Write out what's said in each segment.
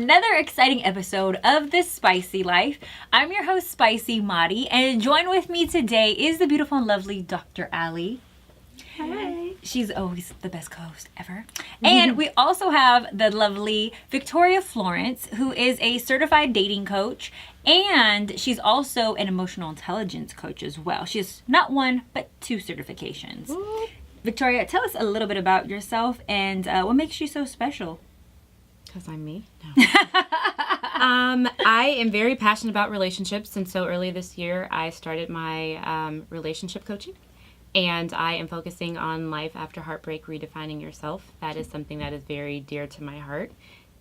another exciting episode of The Spicy Life. I'm your host, Spicy Madi, and join with me today is the beautiful and lovely Dr. Allie. Hi. She's always the best co-host ever. And we also have the lovely Victoria Florence, who is a certified dating coach, and she's also an emotional intelligence coach as well. She has not one, but 2 certifications. Ooh. Victoria, tell us a little bit about yourself and what makes you so special. Because I'm me? No. I am very passionate about relationships, and so early this year I started my relationship coaching. And I am focusing on life after heartbreak, redefining yourself. That is something that is very dear to my heart.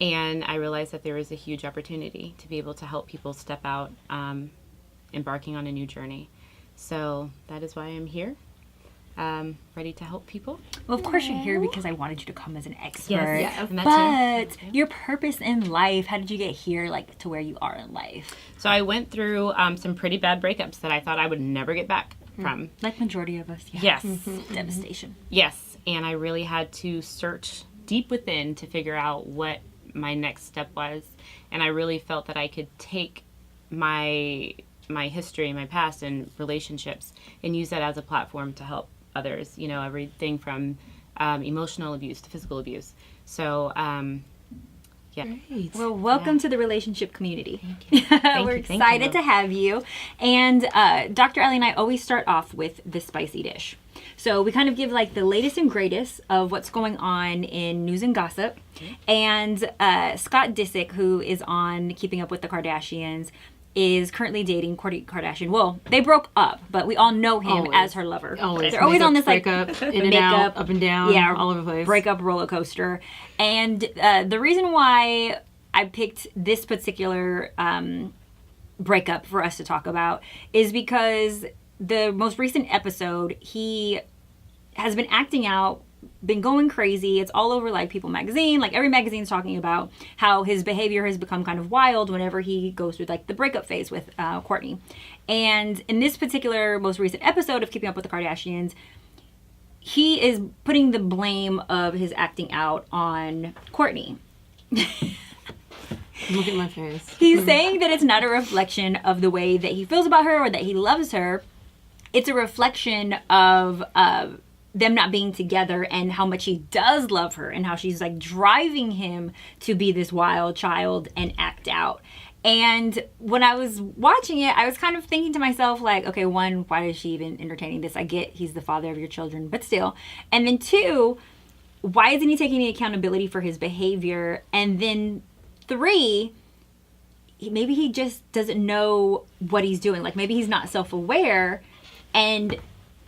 And I realized that there is a huge opportunity to be able to help people step out, embarking on a new journey. So that is why I'm here, ready to help people. Well, of course you're here because I wanted you to come as an expert. Yes. But your purpose in life, how did you get here, like, to where you are in life? So I went through some pretty bad breakups that I thought I would never get back from. Like majority of us, yeah. Yes. Devastation. Yes, and I really had to search deep within to figure out what my next step was, and I really felt that I could take my history, my past, and relationships, and use that as a platform to help others. You know, everything from emotional abuse to physical abuse. So, yeah. Great. Well, welcome to the relationship community. Thank We're you. excited to have you. And Dr. Allie and I always start off with the spicy dish. So we kind of give like the latest and greatest of what's going on in news and gossip. And Scott Disick, who is on Keeping Up with the Kardashians, is currently dating Kourtney Kardashian. Well, they broke up, but we all know him as her lover. They're always on this like breakup, in and out, up and down, all over the place. Breakup roller coaster. And the reason why I picked this particular breakup for us to talk about is because the most recent episode, he has been acting out, been going crazy. It's all over like People magazine. Like every magazine's talking about how his behavior has become kind of wild whenever he goes through like the breakup phase with Kourtney. And in this particular most recent episode of Keeping Up with the Kardashians, he is putting the blame of his acting out on Kourtney. Look at my face. He's saying that it's not a reflection of the way that he feels about her or that he loves her. It's a reflection of them not being together and how much he does love her and how she's like driving him to be this wild child and act out. And when I was watching it, I was kind of thinking to myself like, okay, 1, why is she even entertaining this? I get he's the father of your children, but still. And then 2, why isn't he taking any accountability for his behavior? And then 3, maybe he just doesn't know what he's doing. Like maybe he's not self-aware and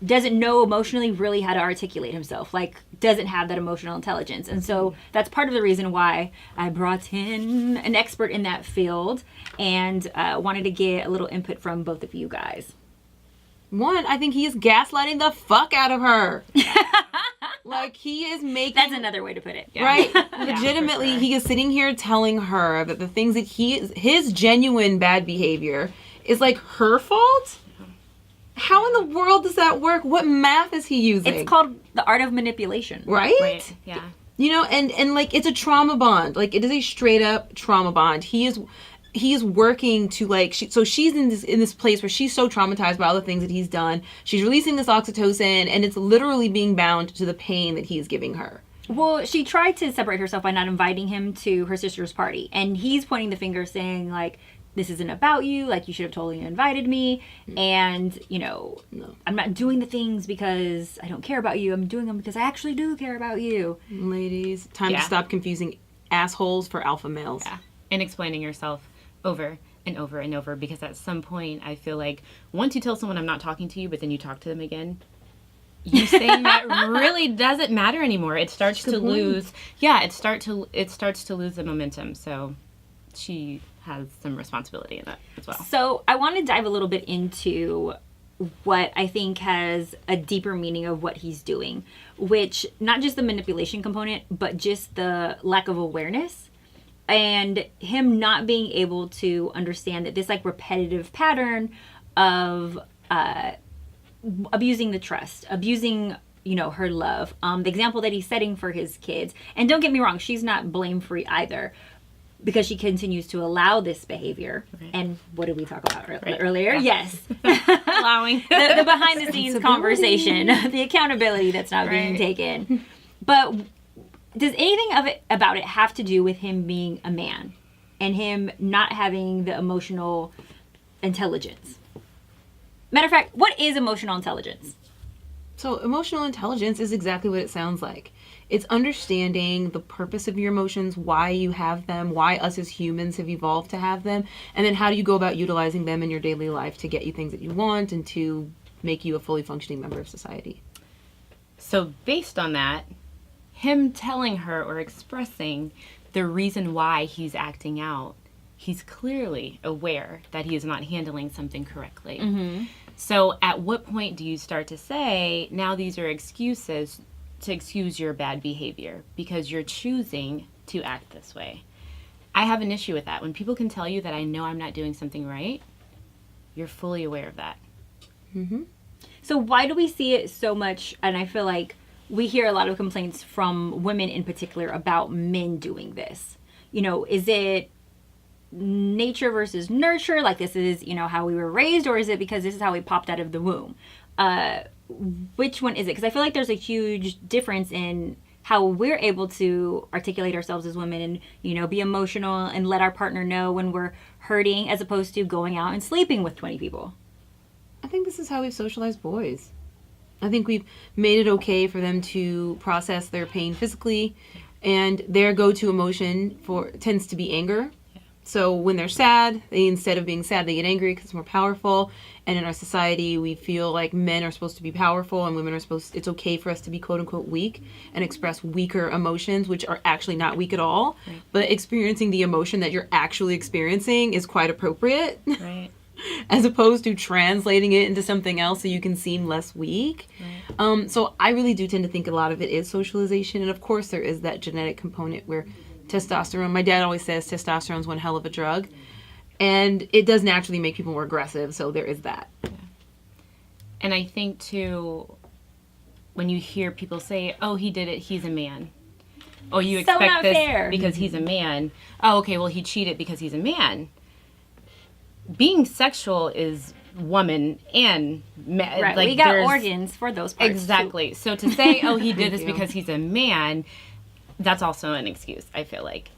doesn't know emotionally really how to articulate himself, like doesn't have that emotional intelligence. And so that's part of the reason why I brought in an expert in that field and wanted to get a little input from both of you guys. 1, I think he is gaslighting the fuck out of her. Like he is making... That's another way to put it. Yeah. Right? Legitimately, he is sitting here telling her that the things that his genuine bad behavior is like her fault. How in the world does that work? What math is he using? It's called the art of manipulation. Right? Yeah. You know, and like it's a trauma bond. Like it is a straight up trauma bond. He is working to like so she's in this place where she's so traumatized by all the things that he's done. She's releasing this oxytocin and it's literally being bound to the pain that he's giving her. Well, she tried to separate herself by not inviting him to her sister's party, and he's pointing the finger saying like, this isn't about you, like you should have totally invited me, and you know, no. I'm not doing the things because I don't care about you, I'm doing them because I actually do care about you. Ladies, time to stop confusing assholes for alpha males. Yeah, and explaining yourself over and over and over, because at some point I feel like once you tell someone I'm not talking to you, but then you talk to them again, you saying that really doesn't matter anymore. It starts to lose. Yeah, it starts to lose the momentum. So she has some responsibility in that as well. So I want to dive a little bit into what I think has a deeper meaning of what he's doing, which not just the manipulation component, but just the lack of awareness and him not being able to understand that this like repetitive pattern of abusing the trust, abusing, you know, her love, the example that he's setting for his kids. And don't get me wrong, she's not blame free either. because she continues to allow this behavior. Right. And what did we talk about Right. earlier? Yeah. Yes. Allowing. the behind the scenes conversation, the accountability that's not being Right. taken. But does anything of it about it have to do with him being a man and him not having the emotional intelligence? Matter of fact, what is emotional intelligence? So emotional intelligence is exactly what it sounds like. It's understanding the purpose of your emotions, why you have them, why us as humans have evolved to have them, and then how do you go about utilizing them in your daily life to get you things that you want and to make you a fully functioning member of society. So based on that, him telling her or expressing the reason why he's acting out, he's clearly aware that he is not handling something correctly. Mm-hmm. So at what point do you start to say, now these are excuses to excuse your bad behavior because you're choosing to act this way? I have an issue with that. When people can tell you that I know I'm not doing something right, you're fully aware of that. Mm-hmm. So why do we see it so much? And I feel like we hear a lot of complaints from women in particular about men doing this. You know, is it nature versus nurture? Like this is, you know, how we were raised, or is it because this is how we popped out of the womb? Which one is it? Because I feel like there's a huge difference in how we're able to articulate ourselves as women and, you know, be emotional and let our partner know when we're hurting as opposed to going out and sleeping with 20 people. I think this is how we've socialized boys. I think we've made it okay for them to process their pain physically, and their go-to emotion tends to be anger. So when they're sad, instead of being sad, they get angry because it's more powerful. And in our society, we feel like men are supposed to be powerful and women are it's okay for us to be quote unquote weak and express weaker emotions, which are actually not weak at all. Right. But experiencing the emotion that you're actually experiencing is quite appropriate. Right. As opposed to translating it into something else so you can seem less weak. Right. So I really do tend to think a lot of it is socialization. And of course there is that genetic component where testosterone, my dad always says testosterone's one hell of a drug. And it does naturally make people more aggressive. So there is that. Yeah. And I think too, when you hear people say, oh, he did it, he's a man. Oh, you So expect not this fair. because he's a man. Oh, okay, well, he cheated because he's a man. Being sexual is woman and man. Right. Like, We got there's- organs for those parts. Exactly. So to say, oh, he did this you. because he's a man, that's also an excuse, I feel like.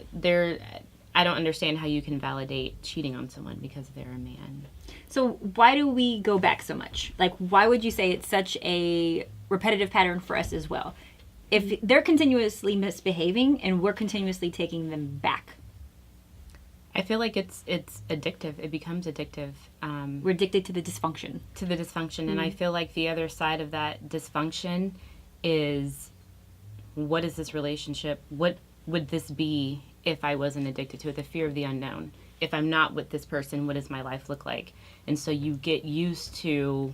I don't understand how you can validate cheating on someone because they're a man. So why do we go back so much? Like, why would you say it's such a repetitive pattern for us as well? If they're continuously misbehaving and we're continuously taking them back, I feel like it's addictive. It becomes addictive. we're addicted to the dysfunction. To the dysfunction. And I feel like the other side of that dysfunction is, what is this relationship? What would this be if I wasn't addicted to it? The fear of the unknown. If I'm not with this person, what does my life look like? And so you get used to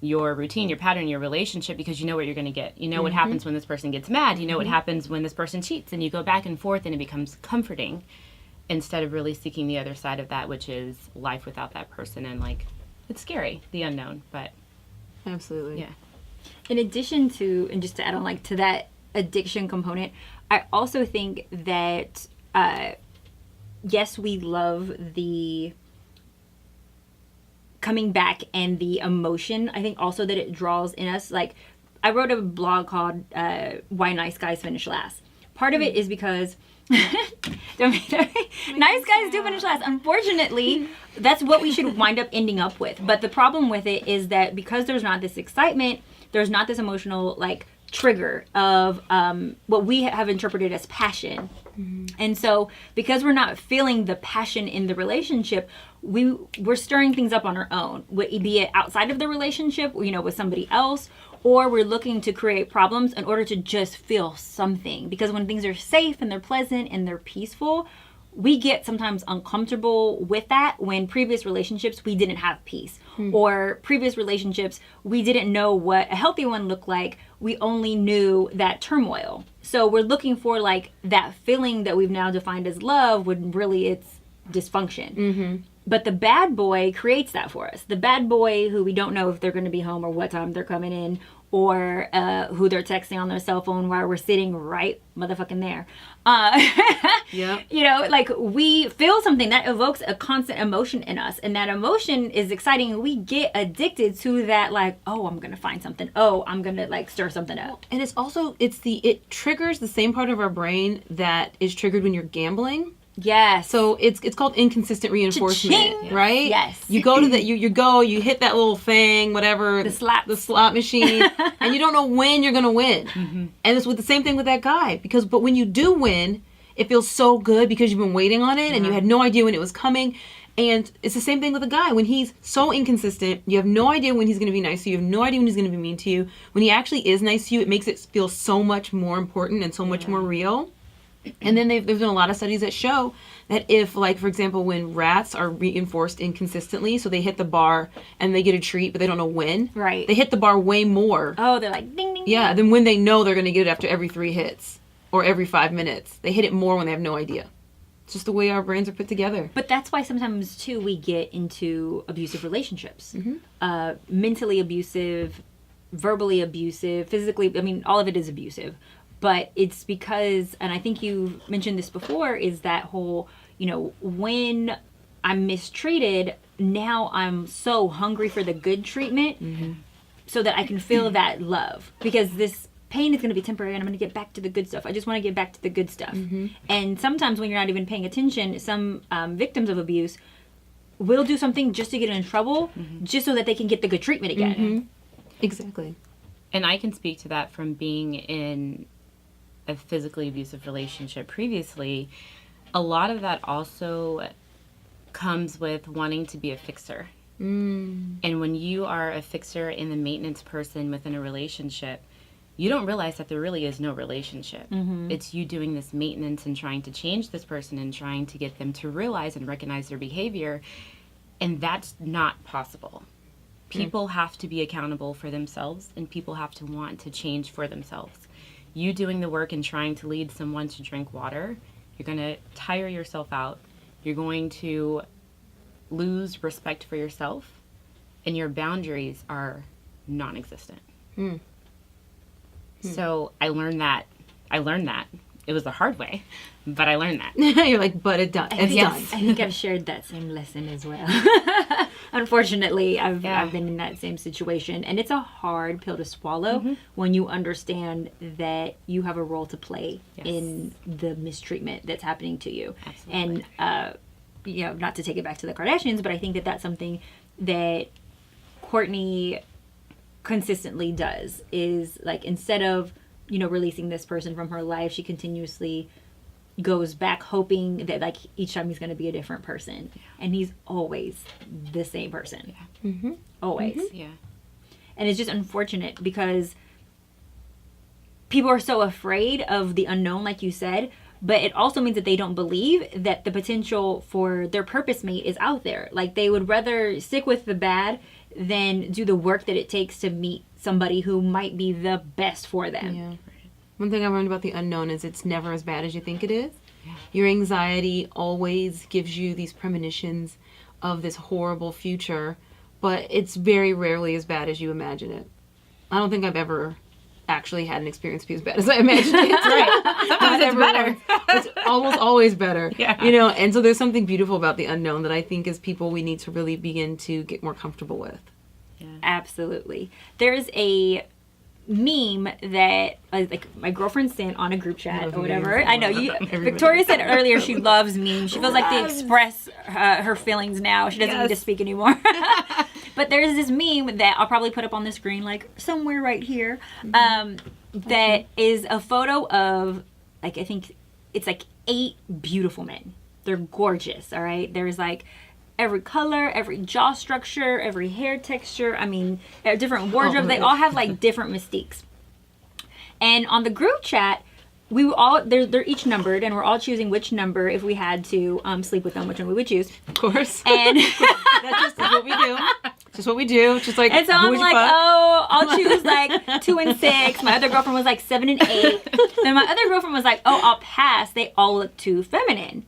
your routine, your pattern, your relationship, because you know what you're going to get. You know what happens when this person gets mad. You know what happens when this person cheats. And you go back and forth and it becomes comforting instead of really seeking the other side of that, which is life without that person. And like, it's scary, the unknown, but Absolutely. yeah. In addition to, and just to add on like to that addiction component, I also think that yes, we love the coming back and the emotion. I think also that it draws in us. Like, I wrote a blog called Why Nice Guys Finish Last. Part of it is because nice guys do finish last. Unfortunately, that's what we should wind up ending up with. But the problem with it is that because there's not this excitement, there's not this emotional like trigger of what we have interpreted as passion. And so because we're not feeling the passion in the relationship, we're stirring things up on our own, be it outside of the relationship, you know, with somebody else, or we're looking to create problems in order to just feel something. Because when things are safe and they're pleasant and they're peaceful, we get sometimes uncomfortable with that. When previous relationships, we didn't have peace. Or previous relationships, we didn't know what a healthy one looked like. We only knew that turmoil. So we're looking for like that feeling that we've now defined as love when really it's dysfunction. But the bad boy creates that for us. The bad boy who we don't know if they're going to be home or what time they're coming in, or who they're texting on their cell phone while we're sitting right motherfucking there. Yep. You know, like we feel something that evokes a constant emotion in us, and that emotion is exciting, and we get addicted to that, like, oh, I'm gonna find something, oh, I'm gonna like stir something up. And it's also, it triggers the same part of our brain that is triggered when you're gambling. Yes. So it's called inconsistent reinforcement, Cha-ching. right? Yes. You go to you hit that little thing, whatever, The slot machine, and you don't know when you're gonna win. And it's with the same thing with that guy, but when you do win, it feels so good because you've been waiting on it and you had no idea when it was coming. And it's the same thing with a guy. When he's so inconsistent, you have no idea when he's going to be nice to you. You have no idea when he's going to be mean to you. When he actually is nice to you, it makes it feel so much more important and so much more real. And then there's been a lot of studies that show that if, like, for example, when rats are reinforced inconsistently, so they hit the bar and they get a treat, but they don't know when. Right. They hit the bar way more. Oh, they're like ding ding. Yeah, than when they know they're going to get it after every 3 hits or every 5 minutes. They hit it more when they have no idea. It's just the way our brains are put together. But that's why sometimes too we get into abusive relationships, mentally abusive, verbally abusive, physically. I mean, all of it is abusive. But it's because, and I think you mentioned this before, is that whole, you know, when I'm mistreated, now I'm so hungry for the good treatment so that I can feel that love. Because this pain is going to be temporary and I'm going to get back to the good stuff. I just want to get back to the good stuff. And sometimes when you're not even paying attention, some victims of abuse will do something just to get in trouble, just so that they can get the good treatment again. Exactly. And I can speak to that from being in a physically abusive relationship previously. A lot of that also comes with wanting to be a fixer. And when you are a fixer and the maintenance person within a relationship, you don't realize that there really is no relationship. It's you doing this maintenance and trying to change this person and trying to get them to realize and recognize their behavior. And that's not possible. People have to be accountable for themselves, and people have to want to change for themselves. You doing the work and trying to lead someone to drink water, you're going to tire yourself out. You're going to lose respect for yourself, and your boundaries are non-existent. So I learned that. It was the hard way, but I learned that. You're like, but it's done. It's done. I think I've shared that same lesson as well. Unfortunately, I've been in that same situation, and it's a hard pill to swallow when you understand that you have a role to play in the mistreatment that's happening to you. Absolutely. And you know, not to take it back to the Kardashians, but I think that that's something that Kourtney consistently does, is like, instead of, you know, releasing this person from her life, she continuously goes back hoping that, like, each time he's going to be a different person. And he's always the same person. Always. Yeah. And it's just unfortunate because people are so afraid of the unknown, like you said, but it also means that they don't believe that the potential for their purpose mate is out there. Like, they would rather stick with the bad than do the work that it takes to meet somebody who might be the best for them. Yeah. One thing I learned about the unknown is it's never as bad as you think it is. Your anxiety always gives you these premonitions of this horrible future, but it's very rarely as bad as you imagine it. I don't think I've ever actually had an experience be as bad as I imagined it. Right. Sometimes it's better. It's almost always better. Yeah. You know, and so there's something beautiful about the unknown that I think as people we need to really begin to get more comfortable with. Absolutely. There's a meme that like my girlfriend sent on a group chat or whatever. I know you. Victoria said earlier she loves memes. She feels like they express her feelings now. She doesn't need to speak anymore. But there's this meme that I'll probably put up on the screen, like somewhere right here, that is a photo of, like, I think it's like 8 beautiful men. They're gorgeous. All right. There's like every color, every jaw structure, every hair texture. I mean, different wardrobe. They all have like different mystiques. And on the group chat, we were all they're each numbered, and we're all choosing which number, if we had to sleep with them, which one we would choose. Of course. And That's just what we do. Just what we do. Just like, and so I'm like, oh, I'll choose like 2 and 6. My other girlfriend was like 7 and 8. Then my other girlfriend was like, oh, I'll pass. They all look too feminine.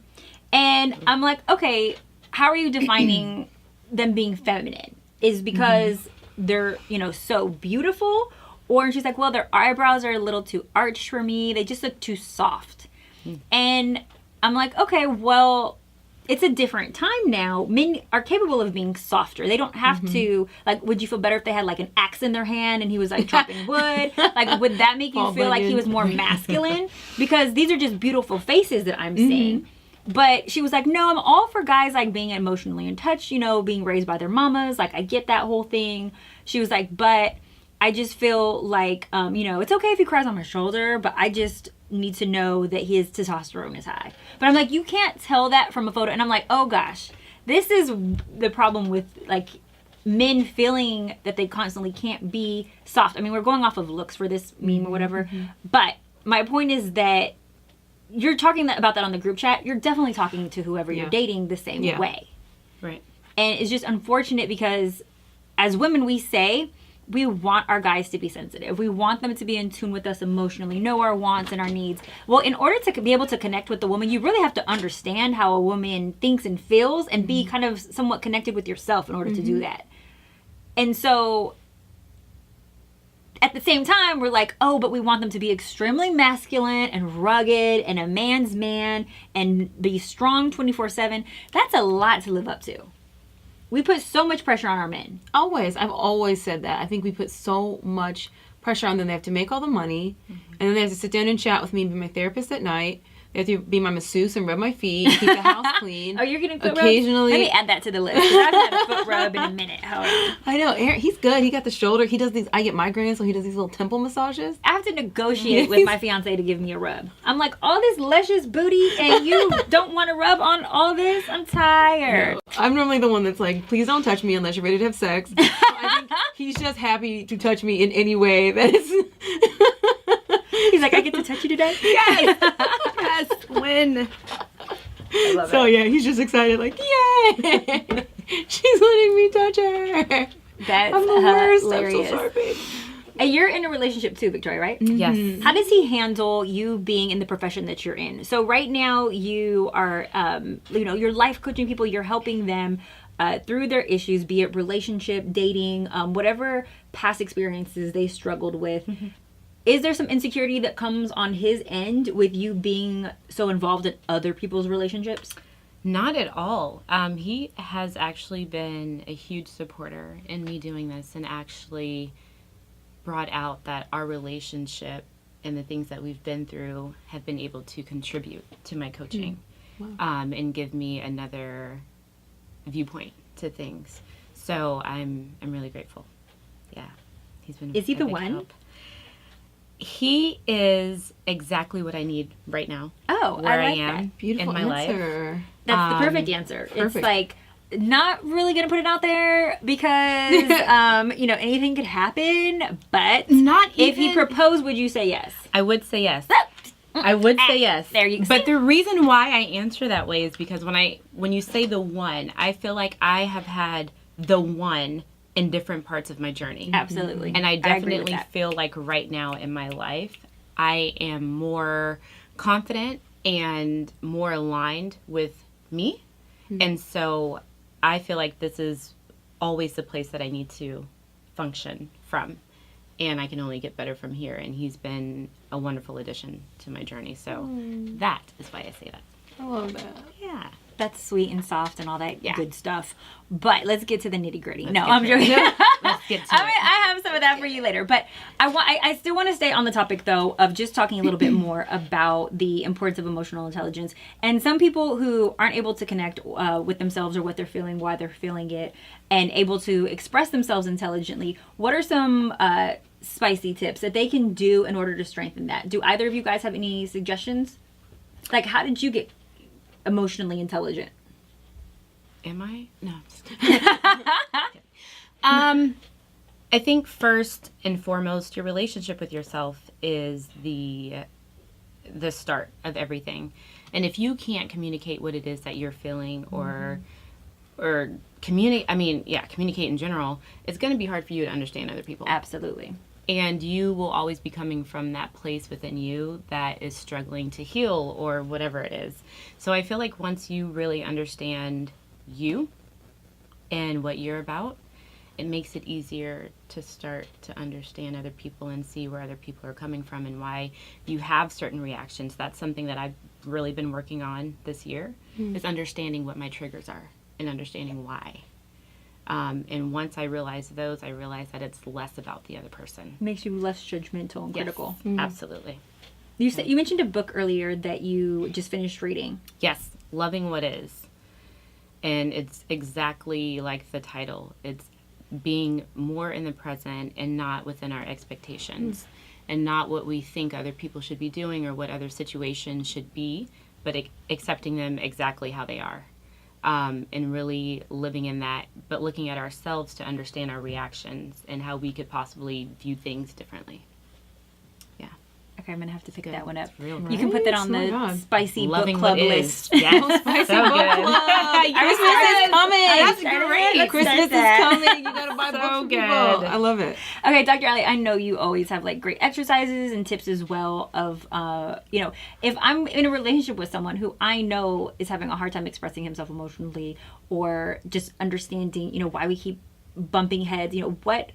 And I'm like, okay, how are you defining them being feminine? Is because they're, you know, so beautiful, Or she's like, well, their eyebrows are a little too arched for me. They just look too soft. And I'm like, okay, well, it's a different time now. Men are capable of being softer. They don't have to, like, would you feel better if they had, like, an axe in their hand and he was, like, chopping wood? Like, would that make you feel like he was more masculine? Because these are just beautiful faces that I'm seeing. But she was like, no, I'm all for guys, like, being emotionally in touch, you know, being raised by their mamas. Like, I get that whole thing. She was like, but I just feel like, you know, it's okay if he cries on my shoulder, but I just need to know that his testosterone is high. But I'm like, you can't tell that from a photo. And I'm like, oh, gosh, this is the problem with, like, men feeling that they constantly can't be soft. I mean, we're going off of looks for this meme or whatever. But my point is that you're talking about that on the group chat. You're definitely talking to whoever you're dating the same way. Right. And it's just unfortunate because as women, we say we want our guys to be sensitive. We want them to be in tune with us emotionally, know our wants and our needs. Well, in order to be able to connect with the woman, you really have to understand how a woman thinks and feels and be kind of somewhat connected with yourself in order to do that. And so at the same time, we're like, oh, but we want them to be extremely masculine and rugged and a man's man and be strong 24/7. That's a lot to live up to. We put so much pressure on our men. Always. I've always said that. I think we put so much pressure on them. They have to make all the money, and then they have to sit down and chat with me and be my therapist at night. They have to be my masseuse and rub my feet, keep the house clean. Oh, you're getting foot occasionally. rubs? Let me add that to the list. 'Cause I haven't had a foot rub in a minute. However, I know. Aaron, he's good. He got the shoulder. He does these. I get migraines, so he does these little temple massages. I have to negotiate with my fiance to give me a rub. I'm like, all this luscious booty, and you don't want to rub on all this? I'm tired. No. I'm normally the one that's like, please don't touch me unless you're ready to have sex. So I think he's just happy to touch me in any way that is. He's like, I get to touch you today? Yes. Yes. Win. I love So it. yeah, he's just excited, like, yay! She's letting me touch her. That's I'm the worst. hilarious. I'm so sorry, babe. And you're in a relationship too, Victoria, right? Yes. How does he handle you being in the profession that you're in? So right now you are, you know, you're life coaching people. You're helping them through their issues, be it relationship, dating, whatever past experiences they struggled with. Is there some insecurity that comes on his end with you being so involved in other people's relationships? Not at all. He has actually been a huge supporter in me doing this and actually brought out that our relationship and the things that we've been through have been able to contribute to my coaching. And give me another viewpoint to things. So I'm really grateful. Yeah. He's been Is he a the big one? help. He is exactly what I need right now. Oh, where I like am that. Beautiful in my life. answer. That's the perfect answer. It's perfect. like not really gonna put it out there because you know, anything could happen. But Not if he even- proposed, would you say yes? I would say yes. I would say yes. There you go. But the reason why I answer that way is because when you say the one, I feel like I have had the one in different parts of my journey. Absolutely. And I agree with definitely that. feel like right now in my life, I am more confident and more aligned with me. And so I feel like this is always the place that I need to function from. And I can only get better from here. And he's been a wonderful addition to my journey. So that is why I say that. I love that. Yeah. That's sweet and soft and all that Yeah. good stuff. But let's get to the nitty gritty. No, get I'm to it. joking. Let's get to I it. mean, I have some of that for you later, but I still want to stay on the topic though of just talking a little bit more about the importance of emotional intelligence and some people who aren't able to connect with themselves or what they're feeling, why they're feeling it, and able to express themselves intelligently. What are some spicy tips that they can do in order to strengthen that? Do either of you guys have any suggestions? Like, how did you get emotionally intelligent? Am I? No. I'm just kidding. I think first and foremost, your relationship with yourself is the start of everything. And if you can't communicate what it is that you're feeling or communicate in general, it's going to be hard for you to understand other people. Absolutely. And you will always be coming from that place within you that is struggling to heal or whatever it is. So I feel like once you really understand you and what you're about, it makes it easier to start to understand other people and see where other people are coming from and why you have certain reactions. That's something that I've really been working on this year, is understanding what my triggers are and understanding why. And once I realize those, I realize that it's less about the other person. Makes you less judgmental and critical. Absolutely. You said, you mentioned a book earlier that you just finished reading. Yes, Loving What Is. And it's exactly like the title. It's being more in the present and not within our expectations and not what we think other people should be doing or what other situations should be, but accepting them exactly how they are. And really living in that, but looking at ourselves to understand our reactions and how we could possibly view things differently. Yeah. Okay, I'm going to have to pick that one up. Real You can put that on Oh my the God. spicy Loving book club What list. Is. Yes. Spicy So book good. club. Christmas is coming. That's great. Let's Christmas start is that. coming. You gotta buy So books for good. people. I love it. Okay, Dr. Ali, I know you always have like great exercises and tips as well of, you know, if I'm in a relationship with someone who I know is having a hard time expressing himself emotionally or just understanding, you know, why we keep bumping heads, you know, what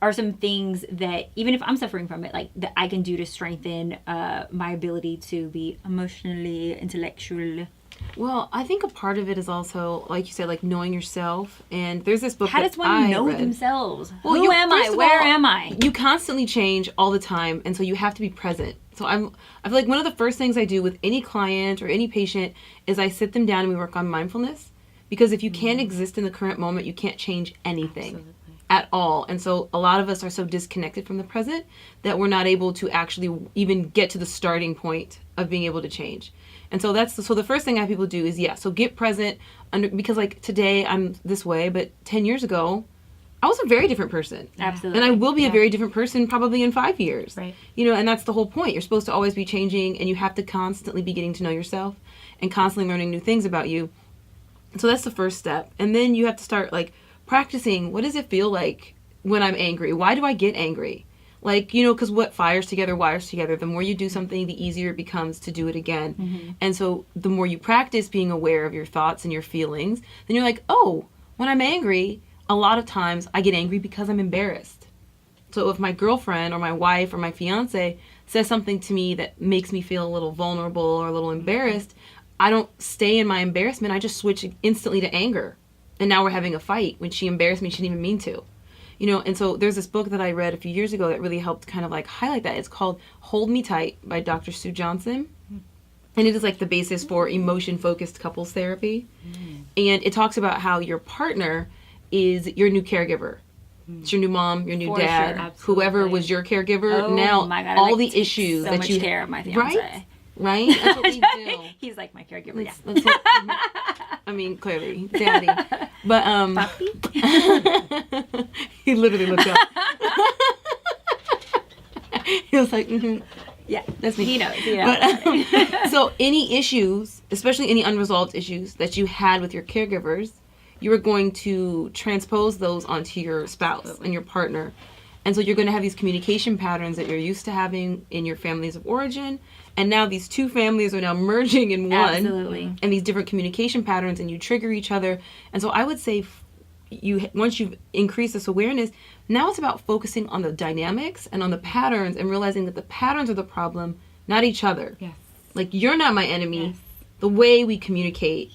are some things that, even if I'm suffering from it, like that I can do to strengthen my ability to be emotionally, intellectual. Well, I think a part of it is also, like you said, like knowing yourself. And there's this book How that does one I know read. themselves? Well, Who am I? first of Where all, am I? You constantly change all the time, and so you have to be present. So I feel like one of the first things I do with any client or any patient is I sit them down and we work on mindfulness. Because if you can't exist in the current moment, you can't change anything. Absolutely. At all. And so a lot of us are so disconnected from the present that we're not able to actually even get to the starting point of being able to change. And so so the first thing I have people do is, so get present because like today I'm this way, but 10 years ago, I was a very different person. Absolutely. And I will be a very different person probably in 5 years. Right. You know, and that's the whole point. You're supposed to always be changing and you have to constantly be getting to know yourself and constantly learning new things about you. So that's the first step. And then you have to start like practicing, what does it feel like when I'm angry? Why do I get angry? Like, you know, because what fires together wires together. The more you do something, the easier it becomes to do it again. Mm-hmm. And so the more you practice being aware of your thoughts and your feelings, then you're like, oh, when I'm angry, a lot of times I get angry because I'm embarrassed. So if my girlfriend or my wife or my fiance says something to me that makes me feel a little vulnerable or a little embarrassed, I don't stay in my embarrassment. I just switch instantly to anger. And now we're having a fight when she embarrassed me. She didn't even mean to. You know, and so there's this book that I read a few years ago that really helped kind of like highlight that. It's called Hold Me Tight by Dr. Sue Johnson. And it is like the basis for emotion-focused couples therapy. And it talks about how your partner is your new caregiver. It's your new mom, your new For dad, sure. whoever was your caregiver. Oh now my God, I all like the to take issues so that much you care of my fiance. Right? That's what we do. He's like my caregiver. Yeah. Let's hope- I mean, clearly, daddy. But Papi? he literally looked up. He was like, Yeah, that's me. he knows. He knows. But, so any issues, especially any unresolved issues that you had with your caregivers, you are going to transpose those onto your spouse and your partner. And so you're going to have these communication patterns that you're used to having in your families of origin. And now these two families are now merging in one. Absolutely. And these different communication patterns, and you trigger each other. And so I would say once you've increased this awareness, now it's about focusing on the dynamics and on the patterns and realizing that the patterns are the problem, not each other. Yes. Like, you're not my enemy. Yes. The way we communicate,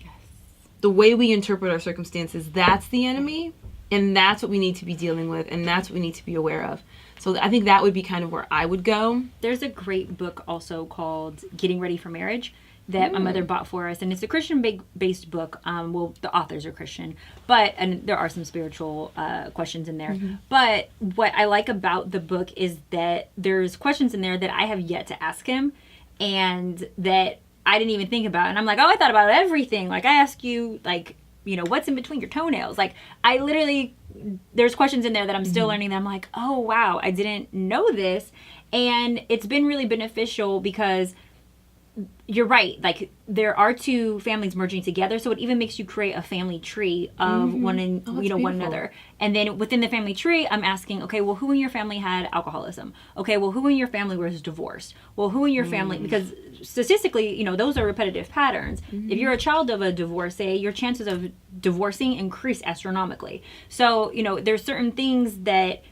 the way we interpret our circumstances, that's the enemy. And that's what we need to be dealing with. And that's what we need to be aware of. So I think that would be kind of where I would go. There's a great book also called Getting Ready for Marriage that my mother bought for us, and it's a Christian-based book. Well, the authors are Christian, and there are some spiritual questions in there. Mm-hmm. But what I like about the book is that there's questions in there that I have yet to ask him, and that I didn't even think about. And I'm like, oh, I thought about everything. Like, I ask you, like, you know, what's in between your toenails? Like, I literally, there's questions in there that I'm still learning that I'm like, oh, wow, I didn't know this. And it's been really beneficial because you're right. Like, there are two families merging together, so it even makes you create a family tree of one and one beautiful. another. And then within the family tree, I'm asking, okay, well, who in your family had alcoholism? Okay, well, who in your family was divorced? Well, who in your family, because statistically, those are repetitive patterns. If you're a child of a divorcee, your chances of divorcing increase astronomically. So, there's certain things that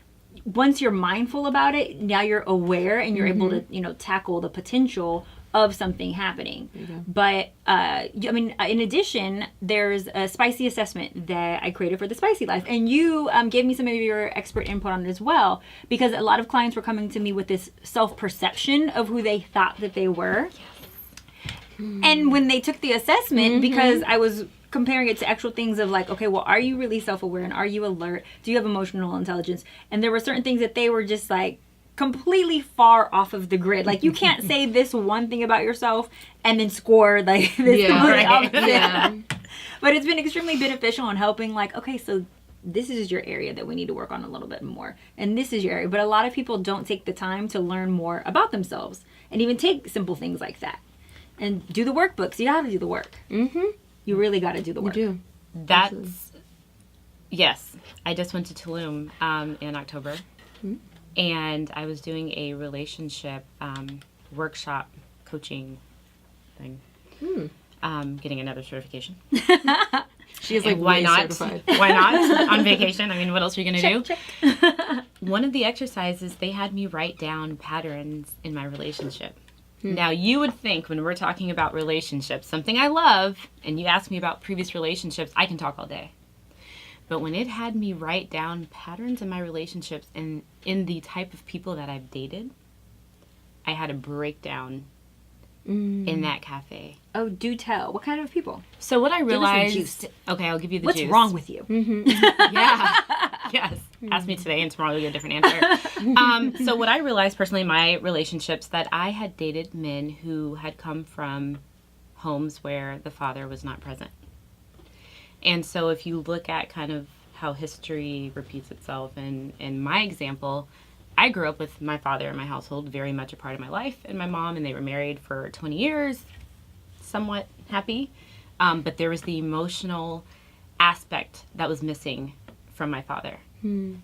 once you're mindful about it, now you're aware and you're able to, tackle the potential of something happening. But in addition, there's a spicy assessment that I created for the Spicy Life, and you gave me some of your expert input on it as well, because a lot of clients were coming to me with this self-perception of who they thought that they were. And when they took the assessment, because I was comparing it to actual things of like, okay, well, are you really self-aware, and are you alert? Do you have emotional intelligence? And there were certain things that they were just like completely far off of the grid. Like, you can't say this one thing about yourself and then score like this completely opposite. Yeah. But it's been extremely beneficial in helping, like, okay, so this is your area that we need to work on a little bit more, and this is your area. But a lot of people don't take the time to learn more about themselves and even take simple things like that and do the workbooks. You got to do the work. You really got to do the work. You do. That's, yes. I just went to Tulum in October, and I was doing a relationship workshop coaching thing. Getting another certification. She is like, why way not? certified. Why not? On vacation. I mean, what else are you going to do? Check. One of the exercises, they had me write down patterns in my relationship. Now, you would think when we're talking about relationships, something I love, and you ask me about previous relationships, I can talk all day. But when it had me write down patterns in my relationships and in the type of people that I've dated, I had a breakdown in that cafe. Oh, do tell. What kind of people? So what I Give us the realized... juice. Okay, I'll give you the What's juice. wrong with you? Yeah. Yes. Ask me today and tomorrow you'll get a different answer. So what I realized personally in my relationships, that I had dated men who had come from homes where the father was not present. And so if you look at kind of how history repeats itself, and in my example, I grew up with my father in my household, very much a part of my life, and my mom, and they were married for 20 years, somewhat happy. But there was the emotional aspect that was missing from my father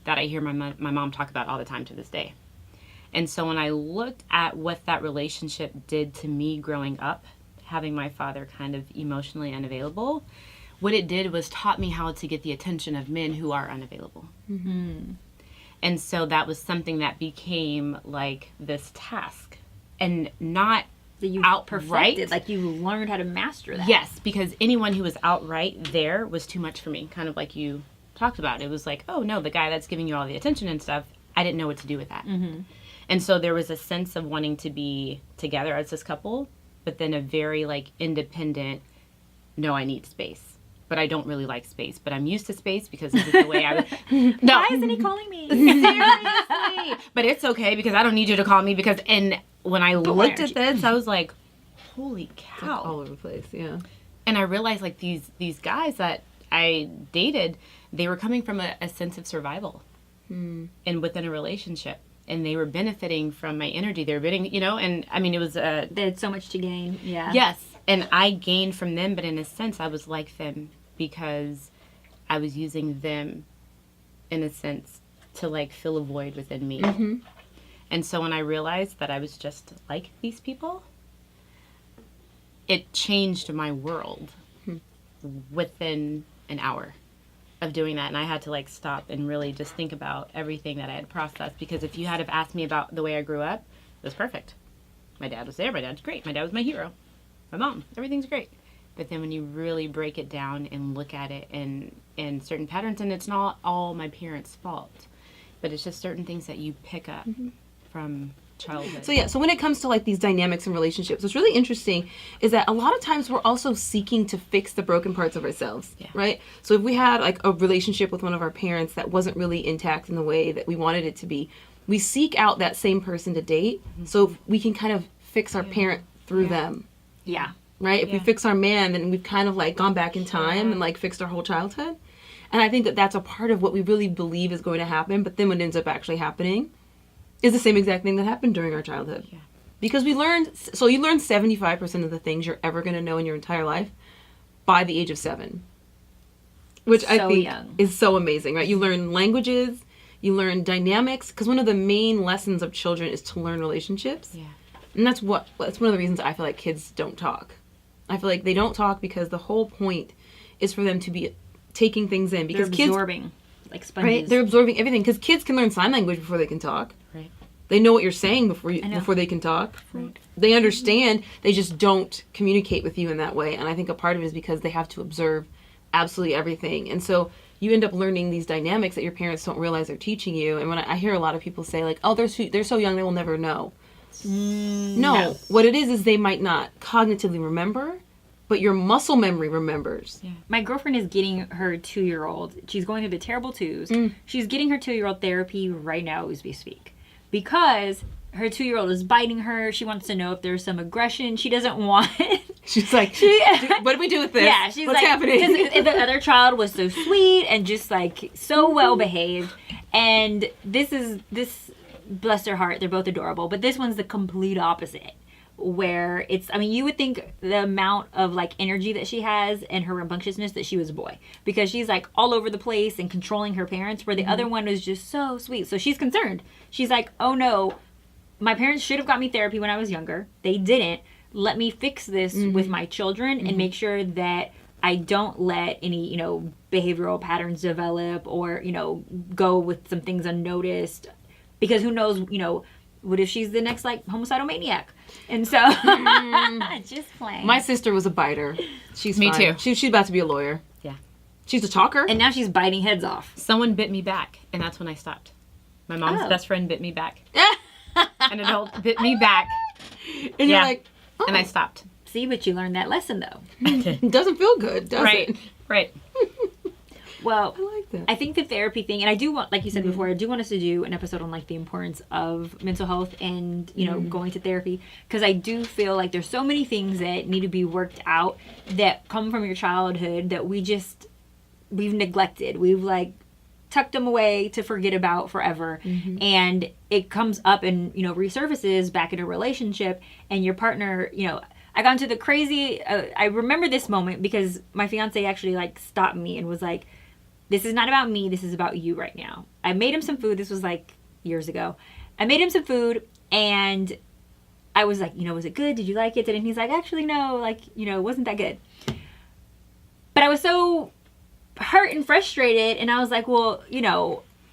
that I hear my mom talk about all the time to this day. And so when I looked at what that relationship did to me growing up, having my father kind of emotionally unavailable, what it did was taught me how to get the attention of men who are unavailable. And so that was something that became like this task, and not That you outright. perfected, like you learned how to master that. Yes, because anyone who was outright there was too much for me, kind of like you talked about. It was like, oh no, the guy that's giving you all the attention and stuff, I didn't know what to do with that. And so there was a sense of wanting to be together as this couple, but then a very like independent, no, I need space. But I don't really like space. But I'm used to space because this is the way I... No. Why isn't he calling me? Seriously. But it's okay because I don't need you to call me because... And when I looked at this, I was like, holy cow. All over the place, yeah. And I realized like these guys that I dated, they were coming from a sense of survival and within a relationship. And they were benefiting from my energy. They were benefiting, and I mean, it was a... They had so much to gain, yeah. Yes. And I gained from them, but in a sense, I was like them because I was using them, in a sense, to like fill a void within me. And so when I realized that I was just like these people, it changed my world within an hour of doing that. And I had to like stop and really just think about everything that I had processed, because if you had have asked me about the way I grew up, it was perfect. My dad was there. My dad's great. My dad was my hero. My mom, everything's great. But then when you really break it down and look at it in certain patterns, and it's not all my parents' fault, but it's just certain things that you pick up from childhood. So when it comes to like these dynamics in relationships, what's really interesting is that a lot of times we're also seeking to fix the broken parts of ourselves, right? So if we had like a relationship with one of our parents that wasn't really intact in the way that we wanted it to be, we seek out that same person to date so we can kind of fix our parent through them. Yeah. Right? If we fix our man, then we've kind of like gone back in time and like fixed our whole childhood. And I think that that's a part of what we really believe is going to happen. But then what ends up actually happening is the same exact thing that happened during our childhood. Because you learn 75% of the things you're ever going to know in your entire life by the age of 7. Which I think is so amazing, right? You learn languages, you learn dynamics, because one of the main lessons of children is to learn relationships. Yeah. And that's one of the reasons I feel like kids don't talk. I feel like they don't talk because the whole point is for them to be taking things in. Because they're absorbing, like sponges. Right? They're absorbing everything. Because kids can learn sign language before they can talk. Right. They know what you're saying before they can talk. Right. They understand. They just don't communicate with you in that way. And I think a part of it is because they have to observe absolutely everything. And so you end up learning these dynamics that your parents don't realize they're teaching you. And when I hear a lot of people say, like, oh, they're so young, they will never know. No. What it is they might not cognitively remember, but your muscle memory remembers. Yeah. My girlfriend is getting her 2-year-old. She's going through the terrible twos. She's getting her 2-year-old therapy right now as we speak. Because her 2-year-old is biting her. She wants to know if there's some aggression. She doesn't want it. She's like, what do we do with this? Yeah, she's What's like, happening? Because the other child was so sweet and just like so well behaved. And this, bless their heart, they're both adorable. But this one's the complete opposite. Where you would think the amount of like energy that she has and her rambunctiousness that she was a boy, because she's like all over the place and controlling her parents, where the other one was just so sweet. So she's concerned. She's like, oh no, my parents should have got me therapy when I was younger. They didn't. Let me fix this with my children and make sure that I don't let any, behavioral patterns develop or, go with some things unnoticed, because who knows, what if she's the next like homicidal maniac? And so just playing. My sister was a biter. She's Me fine. too. She's about to be a lawyer. Yeah. She's a talker. And now she's biting heads off. Someone bit me back, and that's when I stopped. My mom's best friend bit me back. An adult bit me back. And you're like, oh. And I stopped. See, but you learned that lesson though. It doesn't feel good, does it? Right. Well, I like that. I think the therapy thing, and I do want, like you said before, I do want us to do an episode on like the importance of mental health and, going to therapy, because I do feel like there's so many things that need to be worked out that come from your childhood that we've neglected. We've like tucked them away to forget about forever. And it comes up and, resurfaces back in a relationship, and your partner, I got into the crazy, I remember this moment because my fiance actually like stopped me and was like, this is not about me. This is about you right now. I made him some food. This was like years ago. I made him some food and I was like, was it good? Did you like it? And he's like, actually, no, like, it wasn't that good. But I was so hurt and frustrated. And I was like, well,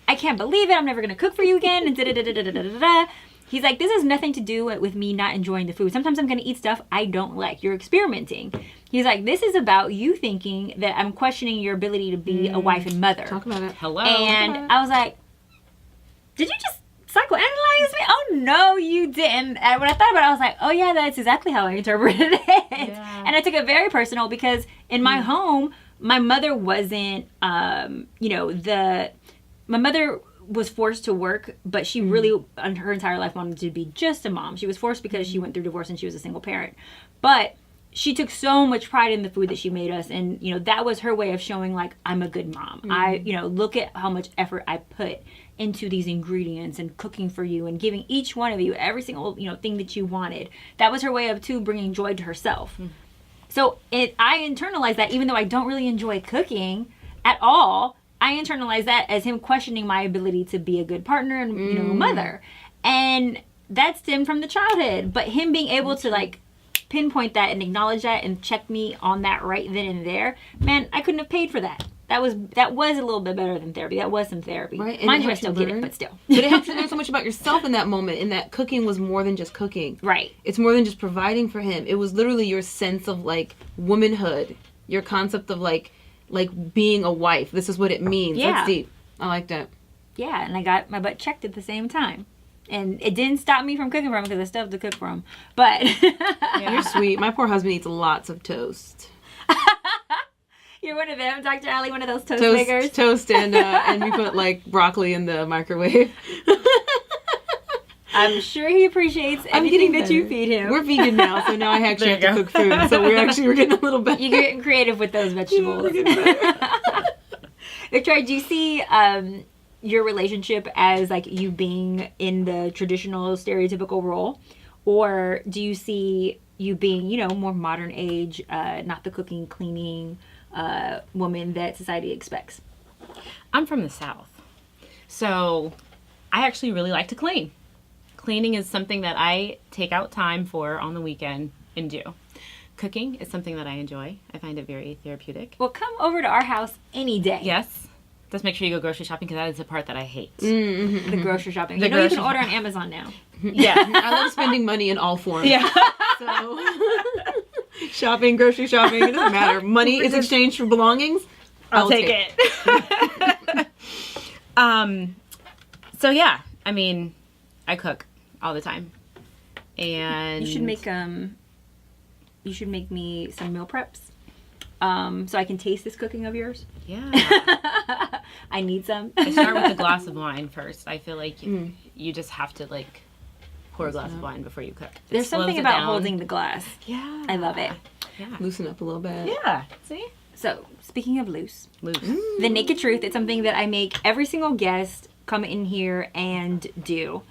I can't believe it. I'm never going to cook for you again. And da-da-da-da-da-da-da. He's like, this has nothing to do with me not enjoying the food. Sometimes I'm going to eat stuff I don't like. You're experimenting. He's like, this is about you thinking that I'm questioning your ability to be a wife and mother. Talk about it. Hello. And I was like, did you just psychoanalyze me? Oh, no, you didn't. And when I thought about it, I was like, oh, yeah, that's exactly how I interpreted it. Yeah. And I took it very personal because in my home, my mother wasn't, my mother was forced to work, but she really, her entire life, wanted to be just a mom. She was forced because she went through divorce and she was a single parent. But she took so much pride in the food that she made us, and that was her way of showing like, I'm a good mom. I look at how much effort I put into these ingredients and cooking for you and giving each one of you every single thing that you wanted. That was her way of bringing joy to herself. So I internalized that, even though I don't really enjoy cooking at all. I internalized that as him questioning my ability to be a good partner and a mother, and that stemmed from the childhood. But him being able to like pinpoint that and acknowledge that and check me on that right then and there, man, I couldn't have paid for that. That was a little bit better than therapy. That was some therapy. Right. Mind you, I still get it, but still. But it helps you learn so much about yourself in that moment, and that cooking was more than just cooking. Right. It's more than just providing for him. It was literally your sense of like womanhood, your concept of like being a wife. This is what it means. Yeah. That's deep. I like that. Yeah, and I got my butt checked at the same time. And it didn't stop me from cooking for him because I still have to cook for him. But You're sweet. My poor husband eats lots of toast. You're one of them, Dr. Allie, one of those toast makers. Toast and we put like broccoli in the microwave. I'm sure he appreciates everything that you feed him. We're vegan now, so now I actually have to cook food. So we're getting a little better. You're getting creative with those vegetables. We're getting better. Victoria, do you see your relationship as like you being in the traditional stereotypical role? Or do you see you being, more modern age, not the cooking, cleaning woman that society expects? I'm from the South, so I actually really like to clean. Cleaning is something that I take out time for on the weekend and do. Cooking is something that I enjoy. I find it very therapeutic. Well, come over to our house any day. Yes. Just make sure you go grocery shopping because that is the part that I hate. The grocery shopping. The You grocery can order on Amazon now. Yeah. I love spending money in all forms. Yeah. So, shopping, grocery shopping, it doesn't matter. Money is exchanged for belongings. I'll take it. So yeah, I mean, I cook all the time. And You should make me some meal preps. So I can taste this cooking of yours. Yeah. I need some. I start with a glass of wine first. I feel like you just have to pour a glass of wine before you cook. There's something slows it about down. holding the glass. Yeah. I love it. Yeah. Loosen up a little bit. Yeah. See? So, speaking of loose, Loose. the naked truth, it's something that I make every single guest come in here and do.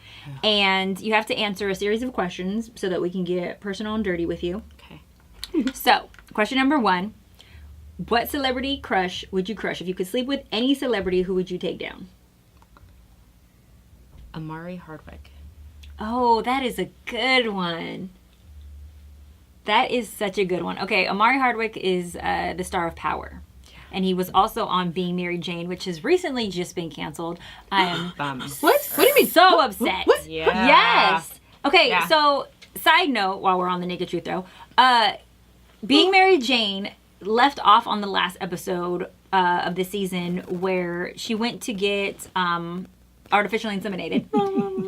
And you have to answer a series of questions so that we can get personal and dirty with you. Okay. So, question number 1. What celebrity crush would you crush? If you could sleep with any celebrity, who would you take down? Amari Hardwick. Oh, that is a good one. That is such a good one. Okay, Amari Hardwick is the star of Power. And he was also on Being Mary Jane, which has recently just been canceled. I am What? What do you mean? so upset. What? Yeah. Yes. Okay, Yeah. so side note, while we're on the Naked Truth though, Being Mary Jane left off on the last episode of the season where she went to get artificially inseminated.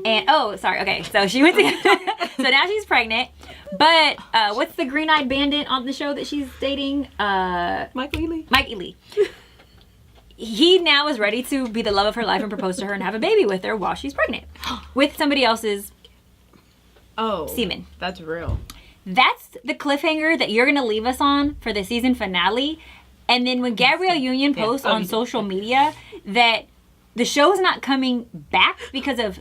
Okay, so she went to so now she's pregnant. But what's the green-eyed bandit on the show that she's dating? Mike Ely. Mike Ely. He now is ready to be the love of her life and propose to her and have a baby with her while she's pregnant with somebody else's semen. That's real. That's the cliffhanger that you're going to leave us on for the season finale. And then when Gabrielle Union posts on social media that the show is not coming back because of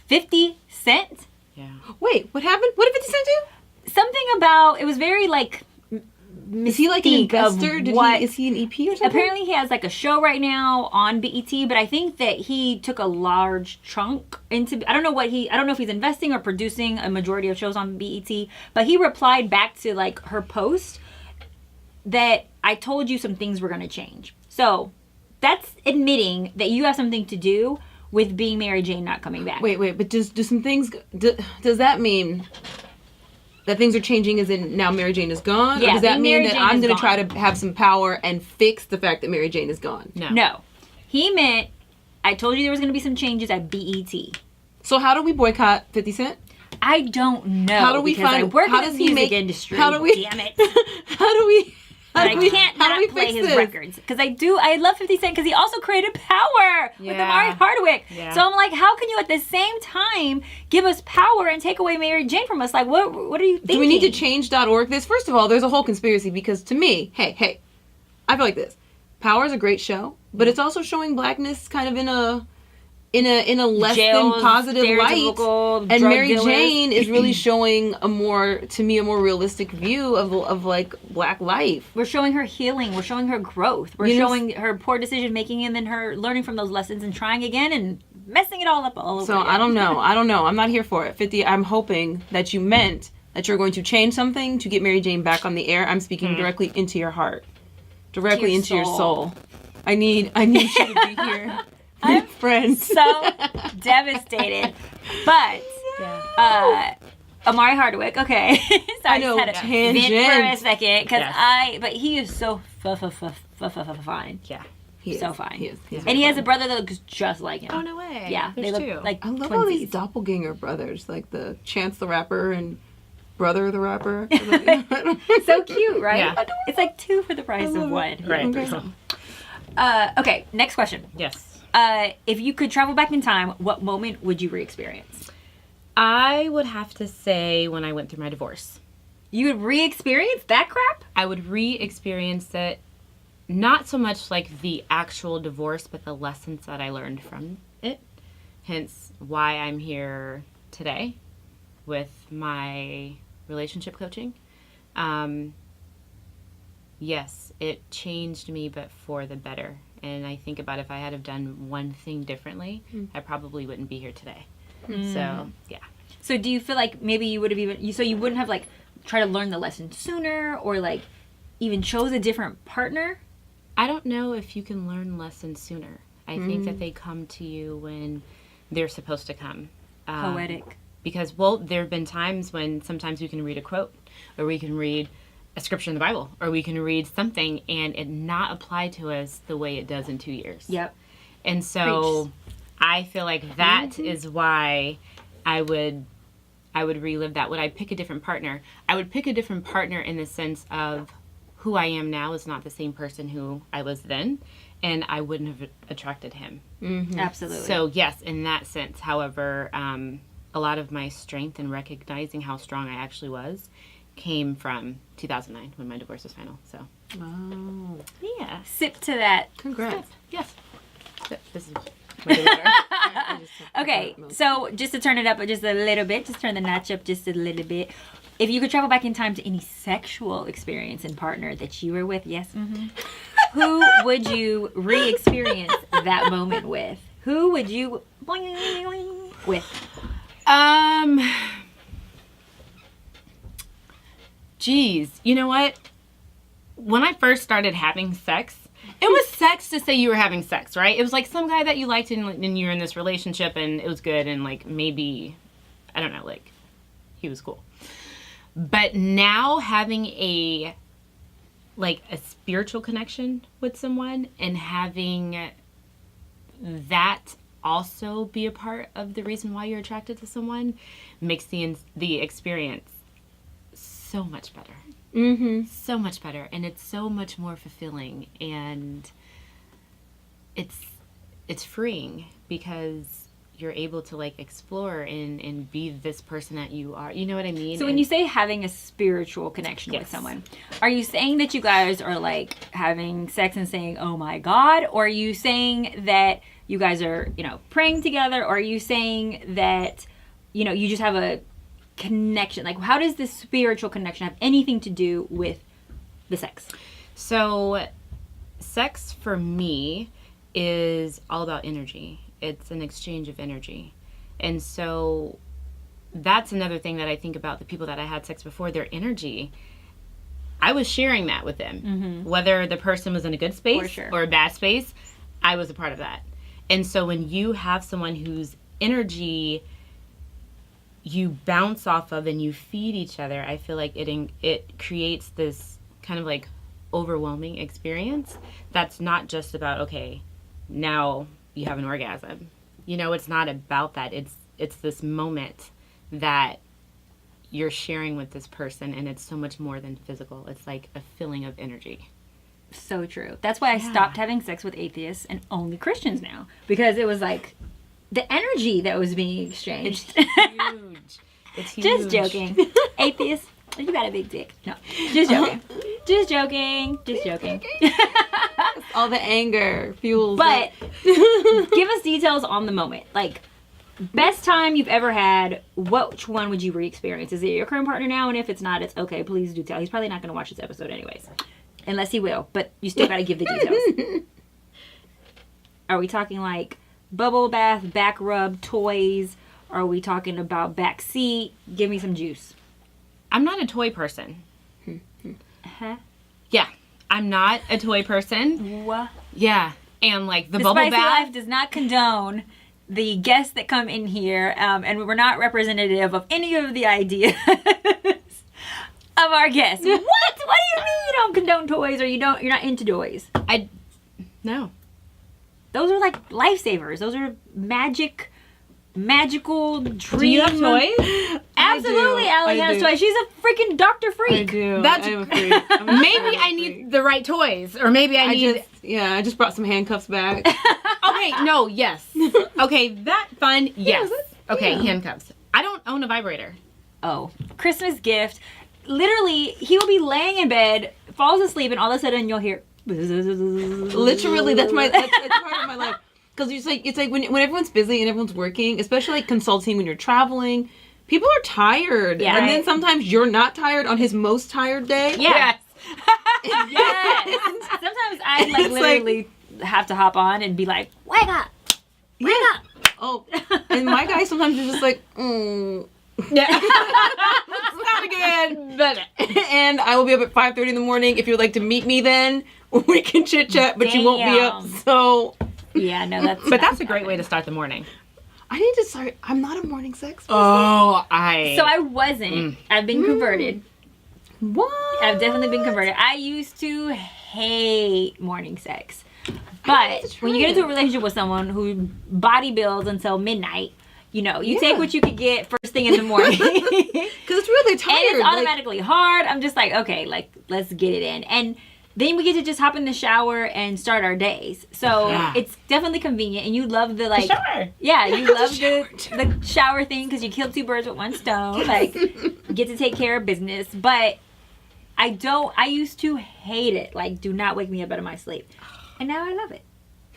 50 Cent. Yeah. Wait, what happened? What did 50 Cent do? Something about, it was very Is he like an mystique of investor? Is he an EP or something? Apparently he has a show right now on BET, but I think that he took a large chunk into, I don't know if he's investing or producing a majority of shows on BET, but he replied back to her post that I told you some things were going to change. So that's admitting that you have something to do with Being Mary Jane not coming back. Wait, but do some things, does that mean that things are changing as in now Mary Jane is gone? Yeah, or does that mean that I'm going to try gone. to have some power and fix the fact that Mary Jane is gone? No. He meant, I told you there was going to be some changes at BET. So how do we boycott 50 Cent? I don't know. How do we because find, I work how in does the he music make, industry. how do we, Damn it. how do we, But I can't not play his records. Because I love 50 Cent because he also created Power with Amari Hardwick. Yeah. So I'm like, how can you at the same time give us Power and take away Mary Jane from us? What are you thinking? Do we need to change.org this? First of all, there's a whole conspiracy because to me, hey, I feel like this. Power is a great show, but it's also showing blackness kind of in a less Jails, than positive light. stereotypical And drug Mary dealers. Jane is really showing a more realistic view of black life. We're showing her healing. We're showing her growth. We're You know, showing her poor decision making and then her learning from those lessons and trying again and messing it all up all over So again. I don't know. I'm not here for it. 50, I'm hoping that you meant that you're going to change something to get Mary Jane back on the air. I'm speaking directly into your heart. Directly into your soul. I need you to be here. I'm friends. So devastated. But Amari Hardwick, okay. Sorry, I know, just had a tangent. vent for a second because Yes. but he is so fine. Yeah. He is. So fine. He is. He's And he has a brother that looks just like him. Oh, no way. Yeah, There's they two. look like I love all these twinsies. doppelganger brothers, like the Chance the Rapper and Brother the Rapper. So cute, right? Yeah. It's like 2 for the price of 1. Right. Okay, next question. Yes. If you could travel back in time, what moment would you re-experience? I would have to say when I went through my divorce. You would re-experience that crap? I would re-experience it, not so much like the actual divorce, but the lessons that I learned from it. Hence why I'm here today. with my relationship coaching. Yes, it changed me, but for the better. And I think about if I had have done one thing differently, I probably wouldn't be here today. So, yeah. So do you feel like maybe you would have you wouldn't have like tried to learn the lesson sooner, or like even chose a different partner? I don't know if you can learn lessons sooner. I think that they come to you when they're supposed to come. Poetic. Because, well, there have been times when sometimes we can read a quote, or we can read a scripture in the Bible, or we can read something and it not apply to us the way it does in 2 years. Yep. And so I feel like that is why I would relive that. Would I pick a different partner? I would pick a different partner in the sense of who I am now is not the same person who I was then, and I wouldn't have attracted him. Absolutely. So yes, in that sense. However, a lot of my strength in recognizing how strong I actually was came from 2009 when my divorce was final. So, yeah. Sip to that. Congrats. Yes. This is my water. Okay, so just to turn it up just a little bit, just turn the notch up just a little bit. If you could travel back in time to any sexual experience and partner that you were with, yes, who would you re-experience that moment with? Who would you with? Geez, you know what? When I first started having sex, it was sex to say you were having sex, right? It was like some guy that you liked and you were in this relationship and it was good and like maybe, I don't know, like he was cool. But now having a spiritual connection with someone and having that also be a part of the reason why you're attracted to someone makes the experience so much better. So much better, and it's so much more fulfilling, and it's freeing because you're able to like explore and be this person that you are. You know what I mean? So when you say having a spiritual connection with someone, are you saying that you guys are like having sex and saying, "Oh my God," or are you saying that you guys are, praying together, or are you saying that, you just have a connection? Like, how does this spiritual connection have anything to do with the sex? So sex for me is all about energy. It's an exchange of energy. And so that's another thing that I think about the people that I had sex before, their energy. I was sharing that with them. Whether the person was in a good space or a bad space, I was a part of that. And so when you have someone whose energy you bounce off of and you feed each other, I feel like it creates this kind of like overwhelming experience that's not just about, okay, now you have an orgasm. It's not about that. It's this moment that you're sharing with this person, and it's so much more than physical. It's like a feeling of energy. So true. That's why I stopped having sex with atheists and only Christians now, because it was like the energy that was being exchanged. It's huge. It's huge. Just joking. Atheists, you got a big dick. No, just joking. Just joking. Just joking. All the anger fuels. But give us details on the moment. Like, best time you've ever had. Which one would you re-experience? Is it your current partner now? And if it's not, it's okay. Please do tell. He's probably not going to watch this episode anyways. Unless he will. But you still got to give the details. Are we talking like bubble bath, back rub, toys? Are we talking about back seat? Give me some juice. I'm not a toy person. Uh-huh. Yeah, I'm not a toy person. What? Yeah, and like the Spicy bubble bath. Life does not condone the guests that come in here, and we're not representative of any of the ideas of our guests. What? What do you mean you don't condone toys, or you're not into toys? No. Those are like lifesavers. Those are magical dreams. Do you have toys? Absolutely, Allie has toys. She's a freaking Dr. Freak. I do. That's I'm a freak. Maybe I need the right toys, or maybe I need. I just brought some handcuffs back. Okay, no, yes. Okay, that fun, yes. Okay, handcuffs. I don't own a vibrator. Oh, Christmas gift. Literally, he will be laying in bed, falls asleep, and all of a sudden you'll hear. Literally, that's part of my life. Because it's like when everyone's busy and everyone's working, especially like consulting when you're traveling, People are tired. Yeah. And then sometimes you're not tired on his most tired day. Yeah. Yes. Yes. Sometimes I like It's literally have to hop on and be like, wake up. Wake up. Oh, and my guy sometimes is just like, Yeah. not again. And I will be up at 5:30 in the morning. If you'd like to meet me then, we can chit chat, but you won't be up. Damn. So Yeah, no, that's But that's a great way to start the morning. I need to start. I'm not a morning sex person. Oh, So I wasn't. I've been converted. What? I've definitely been converted. I used to hate morning sex. But when you get into a relationship with someone who body builds until midnight, you take what you could get first thing in the morning. Because it's really tired. And it's automatically hard. I'm just like, okay, like, let's get it in. And then we get to just hop in the shower and start our days. So it's definitely convenient. And you love the, like... Shower. Yeah, you love the shower thing because you kill two birds with one stone. Like, get to take care of business. But I used to hate it. Like, do not wake me up out of my sleep. And now I love it.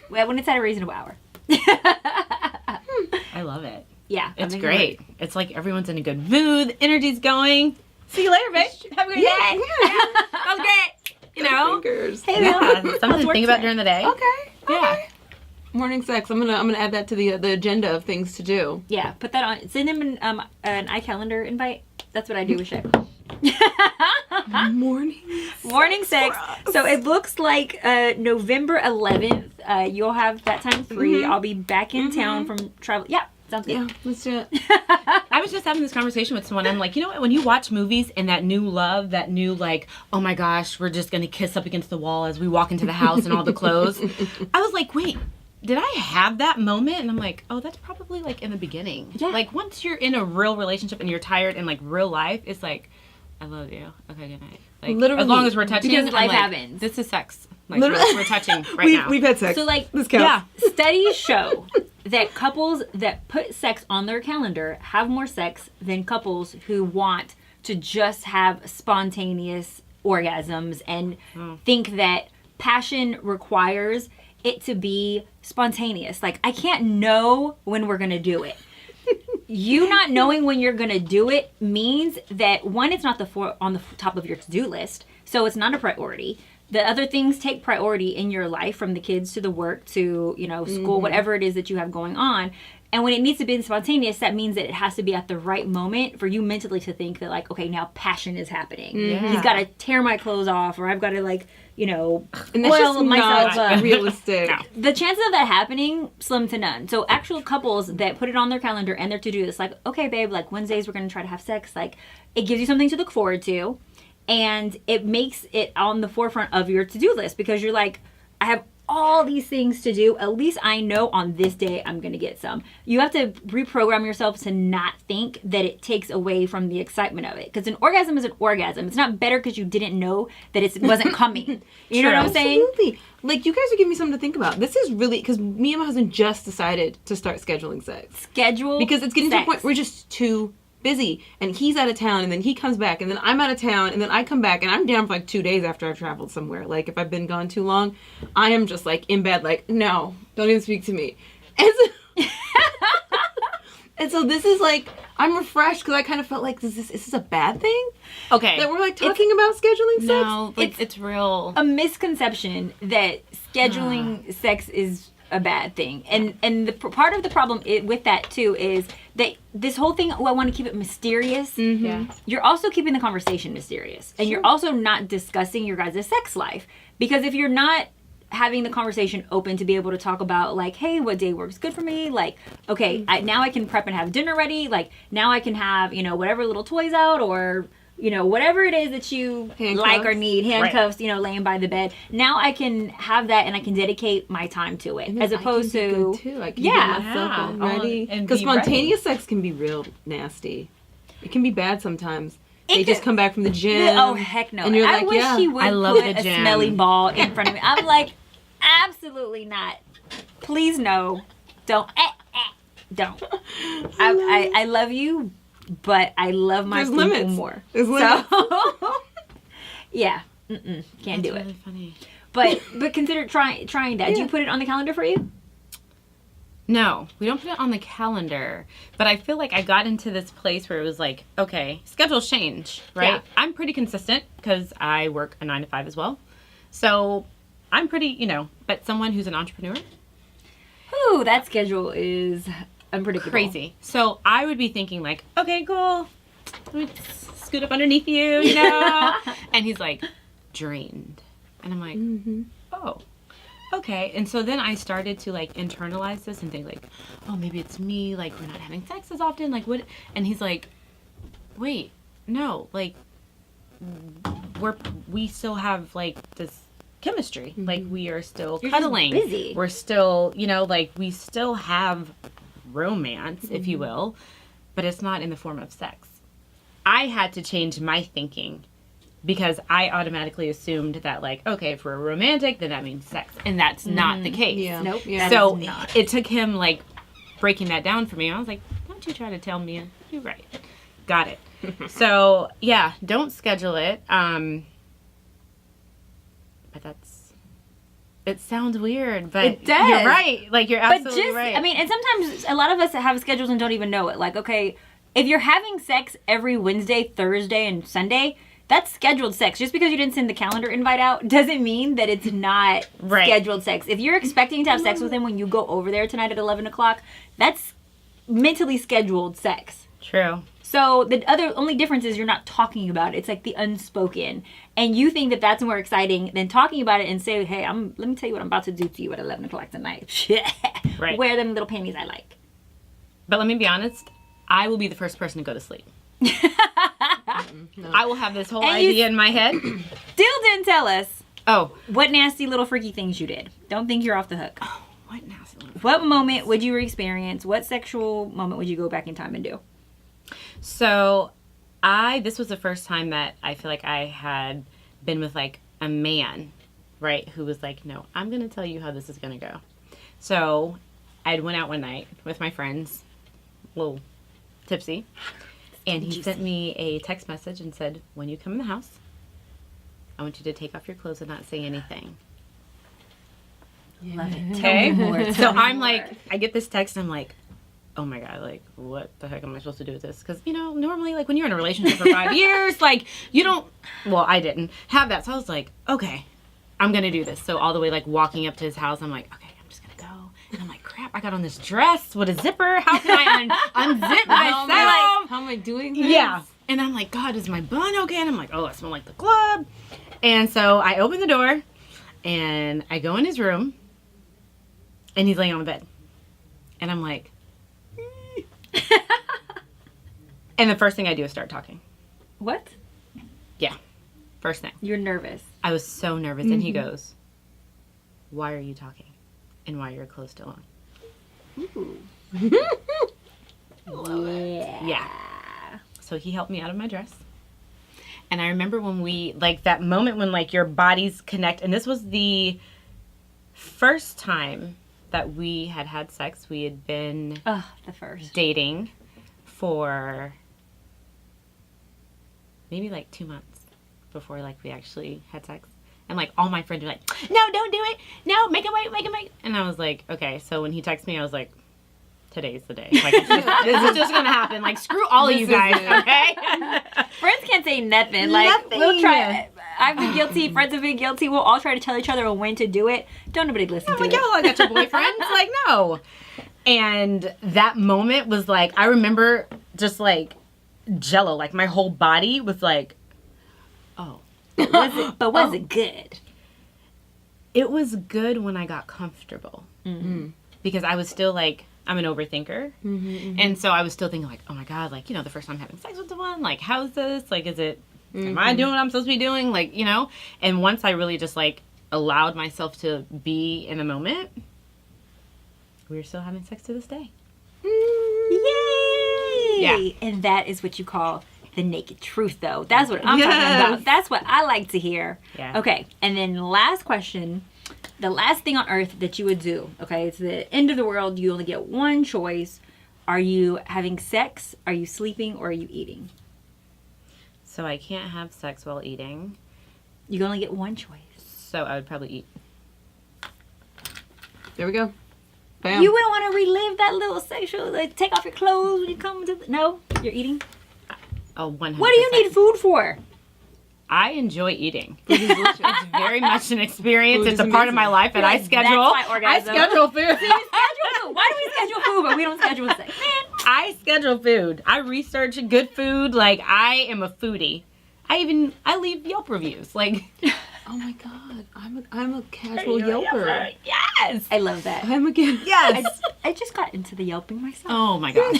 Well, when it's at a reasonable hour. I love it. Yeah. It's great. It's like everyone's in a good mood. The energy's going. See you later, bitch. Have a great day. That was great. Fingers. Hey, Yeah, Bill. something to think about during the day. Okay. Yeah. Morning sex. I'm gonna add that to the agenda of things to do. Yeah, put that on. Send him an iCalendar invite. That's what I do with shit. Morning sex. So it looks like November 11th. You'll have that time free. I'll be back in town from travel. Yeah, sounds good. Yeah, let's do it. I was just having this conversation with someone. I'm like, you know what? When you watch movies and that new love, that new like, oh my gosh, we're just gonna kiss up against the wall as we walk into the house and all the clothes. I was like, wait, did I have that moment? And I'm like, oh, that's probably like in the beginning. Yeah. Like once you're in a real relationship and you're tired in like real life, it's like, I love you. Okay, good night. Like, Literally, as long as we're touching, because I'm life like, happens. This is sex. Like Literally. we're touching right now. We've had sex. So like, this counts. Yeah. studies show that couples that put sex on their calendar have more sex than couples who want to just have spontaneous orgasms and think that passion requires it to be spontaneous. Like, I can't know when we're gonna do it. You not knowing when you're gonna do it means that, one, it's not on the top of your to-do list, so it's not a priority. The other things take priority in your life, from the kids to the work to school, whatever it is that you have going on. And when it needs to be spontaneous, that means that it has to be at the right moment for you mentally to think that, like, okay, now passion is happening. He's got to tear my clothes off, or I've got to, like, And that's oil just myself not up. realistic. No. The chances of that happening, slim to none. So actual couples that put it on their calendar and their to-do list, like, okay, babe, like Wednesdays we're going to try to have sex. Like, it gives you something to look forward to, and it makes it on the forefront of your to-do list, because you're like, I have all these things to do. At least I know on this day I'm going to get some. You have to reprogram yourself to not think that it takes away from the excitement of it. Because an orgasm is an orgasm. It's not better because you didn't know that it wasn't coming. You know what I'm saying? Absolutely. Like, you guys are giving me something to think about. This is really, because me and my husband just decided to start scheduling sex. Schedule Because it's getting to a sex. point where we're just too busy, and he's out of town, and then he comes back, and then I'm out of town, and then I come back, and I'm down for like 2 days after I've traveled somewhere. Like, if I've been gone too long, I am just like in bed, like, no, don't even speak to me. And so, and so this is like, I'm refreshed, because I kind of felt like, is this a bad thing? Okay. That we're like talking about scheduling sex? No, like, it's real. A misconception that scheduling sex is a bad thing, and the part of the problem with that too is that this whole thing, I want to keep it mysterious. Yeah. You're also keeping the conversation mysterious, and you're also not discussing your guys' sex life, because if you're not having the conversation open to be able to talk about, like, hey, what day works good for me, like, okay, now I can prep and have dinner ready, like, now I can have whatever little toys out, or whatever it is that you like or need, handcuffs, laying by the bed. Now I can have that, and I can dedicate my time to it, as opposed I can be to good too. I can yeah. get myself all Yeah. ready. And Because be spontaneous sex can be real nasty. It can be bad sometimes. They It just could- come back from the gym. Oh, heck no. And you're I like, wish yeah. he would I love put the a gym. smelly ball in front of me. I'm like, absolutely not. Please no. Don't. Don't. I love you, but I love my There's people limits. more. There's limits. So, yeah. Can't do That's it. really funny. But consider trying that. Do you put it on the calendar for you? No, we don't put it on the calendar. But I feel like I got into this place where it was like, okay, schedules change, right? Yeah. I'm pretty consistent because I work a 9 to 5 as well. So I'm pretty, but someone who's an entrepreneur, Ooh, that schedule is unpredictable. crazy. So I would be thinking like, okay, cool. Let me scoot up underneath you, And he's like, drained. And I'm like, oh. Okay, and so then I started to like internalize this and think like, oh, maybe it's me, like we're not having sex as often, like what? And he's like, wait, no, like we still have like this chemistry, like we are still You're just cuddling, busy. we're still, like we still have romance, if you will, but it's not in the form of sex. I had to change my thinking. Because I automatically assumed that, like, okay, if we're romantic, then that means sex. And that's not the case. Yeah. Nope. Yeah. So is not. it took him, like, breaking that down for me. I was like, don't you try to tell me. You're right. Got it. So, yeah, don't schedule it. But it sounds weird, but It does. you're right. Like, you're absolutely right. I mean, and sometimes a lot of us have schedules and don't even know it. Like, okay, if you're having sex every Wednesday, Thursday, and Sunday, that's scheduled sex. Just because you didn't send the calendar invite out doesn't mean that it's not Right. scheduled sex. If you're expecting to have sex with him when you go over there tonight at 11 o'clock, that's mentally scheduled sex. True. So the only difference is you're not talking about it. It's like the unspoken. And you think that that's more exciting than talking about it and say, hey, let me tell you what I'm about to do to you at 11 o'clock tonight. Right. Wear them little panties I like. But let me be honest, I will be the first person to go to sleep. I will have this whole And you- idea in my head. Still didn't tell us Oh, what nasty little freaky things you did. Don't think you're off the hook. what nasty little... What moment would you experience? What sexual moment would you go back in time and do? So, this was the first time that I feel like I had been with like a man, right, who was like, no, I'm going to tell you how this is going to go. So, I went out one night with my friends, a little tipsy, and he sent me a text message and said, when you come in the house, I want you to take off your clothes and not say anything. Love it. Okay? Tell me more. So I'm like, I get this text and I'm like, oh my God, like, what the heck am I supposed to do with this? Because, normally, like, when you're in a relationship for 5 years, like, you don't, well, I didn't have that. So I was like, okay, I'm going to do this. So all the way, like, walking up to his house, I'm like, okay, I'm just going to go. And I'm like, crap, I got on this dress with a zipper. How can I unzip myself? How am I doing this? Yeah. And I'm like, God, is my bun okay? And I'm like, oh, I smell like the club. And so I open the door and I go in his room and he's laying on the bed. And I'm like, and the first thing I do is start talking. What? Yeah. First thing. You're nervous. I was so nervous. And he goes, why are you talking? And why are your clothes still on? Ooh. Yeah. So he helped me out of my dress. And I remember when we, like, that moment when, like, your bodies connect. And this was the first time that we had sex. We had been Oh, the first. dating for maybe, like, 2 months before, like, we actually had sex. And, like, all my friends were like, no, don't do it. No, make it wait, make it wait. And I was like, okay. So when he texted me, I was like, today's the day. Like, this is just going to happen. Like, screw all of you guys, okay? Friends can't say nothing. Like, Nothing. we'll try. I've been guilty. Friends have been guilty. We'll all try to tell each other when to do it. Don't nobody listen I'm to like, it. y'all all got your boyfriends? Like, no. And that moment was like, I remember just like jello. Like, my whole body was like, oh. But was it good? It was good when I got comfortable. Mm-hmm. Because I was still like, I'm an overthinker. Mm-hmm. And so I was still thinking like, oh my God, like, the first time having sex with someone, like, how's this? Like, is it, am I doing what I'm supposed to be doing? Like, and once I really just like allowed myself to be in the moment, we're still having sex to this day. Yay! Yeah. And that is what you call the naked truth, though. That's what I'm talking about. That's what I like to hear. Yeah. Okay, and then last question. The last thing on earth that you would do, okay, it's the end of the world. You only get one choice. Are you having sex? Are you sleeping? Or are you eating? So I can't have sex while eating. You can only get one choice. So I would probably eat. There we go. Bam. You wouldn't want to relive that little sexual, like, take off your clothes when you come to no? You're eating? Oh, 100%. What do you need food for? I enjoy eating. Food is delicious. It's very much an experience. Food It's is a part of my amazing. life, and I That's schedule. my orgasm. I schedule food. Schedule food. Why do we schedule food, but we don't schedule sex? Man. I schedule food. I research good food. Like, I am a foodie. I leave Yelp reviews. Like, Oh my god, I'm a casual Yelper. yes. I love that. I'm again. Yes. I just got into the yelping myself. Oh my gosh.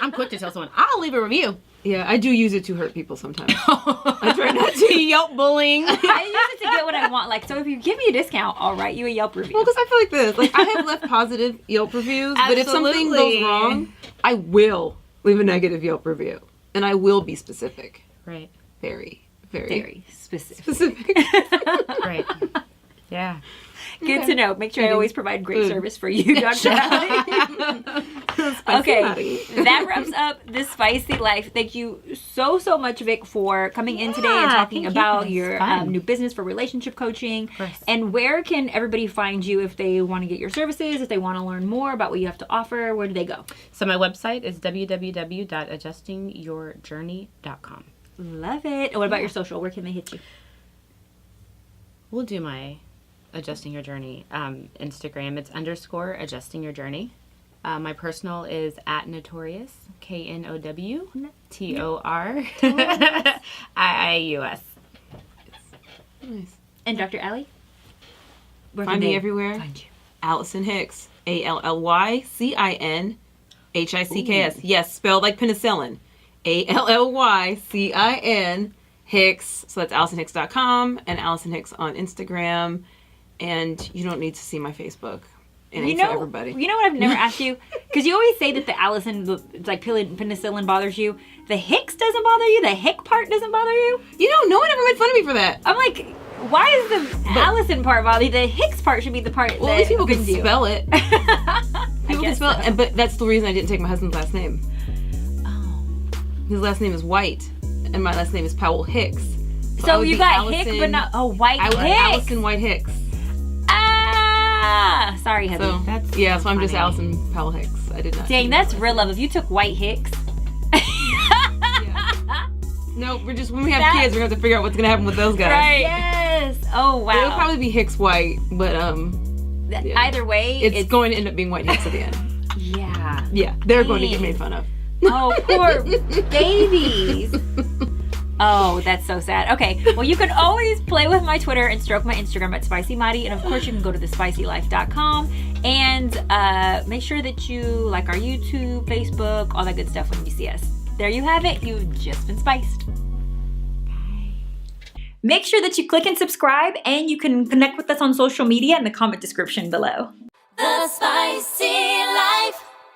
I'm quick to tell someone, I'll leave a review. Yeah, I do use it to hurt people sometimes. I try not to. Yelp bullying. I use it to get what I want. Like, so if you give me a discount, I'll write you a Yelp review. Well, because I feel like this. Like, I have left positive Yelp reviews, but if something Absolutely. goes wrong, I will leave a negative Yelp review. And I will be specific. Right. Very, very, Very specific. specific. Right. Yeah. Good to know. Make sure I always provide great Food. service for you, Dr. Allie. Okay, Maddie. that wraps up this spicy life. Thank you so much, Vic, for coming in today and Yeah, talking thank you. about It was your fun. new business for relationship coaching. course. And where can everybody find you if they want to get your services, if they want to learn more about what you have to offer? Where do they go? So my website is www.adjustingyourjourney.com. Love it. And what about your social? Where can they hit you? We'll do my Adjusting Your Journey Instagram. It's _Adjusting Your Journey. My personal is @Notorious, KNOWTORIIUS. Nice. And Dr. Allie? Where Find can me they everywhere. find you? Allison Hicks. ALLYCINHICKS. Yes, spelled like penicillin. ALLYCIN Hicks. So that's AllisonHicks.com and Allison Hicks on Instagram. And you don't need to see my Facebook. It ain't for everybody. You know what I've never asked you? Because you always say that the Allison, like penicillin bothers you. The Hicks doesn't bother you? The Hick part doesn't bother you? You know, no one ever made fun of me for that. I'm like, why is the Allison part bother you? The Hicks part should be the part Well, that at least people can offends you. spell it. People can guess spell so. it. But that's the reason I didn't take my husband's last name. Oh. His last name is White, and my last name is Powell Hicks. I So would you be got Hick, but not White I would be Hicks. Allison White Hicks. Ah, sorry, hubby. So That's yeah, so I'm just funny. Allison Powell Hicks. I did not. Dang, that's real love. If you took White Hicks. No, we're just when we have That- kids, we're gonna have to figure out what's gonna happen with those guys. Right. Yes. Oh wow. It'll probably be Hicks White, but yeah. Either way, it's going to end up being White Hicks at the end. yeah. Yeah, they're going to get Dang. made fun of. Oh, poor babies. Oh, that's so sad. Okay, well, you can always play with my Twitter and stroke my Instagram at SpicyMadi. And of course, you can go to thespicylife.com and make sure that you like our YouTube, Facebook, all that good stuff when you see us. There you have it. You've just been spiced. Bye. Make sure that you click and subscribe, and you can connect with us on social media in the comment description below. The Spicy Life.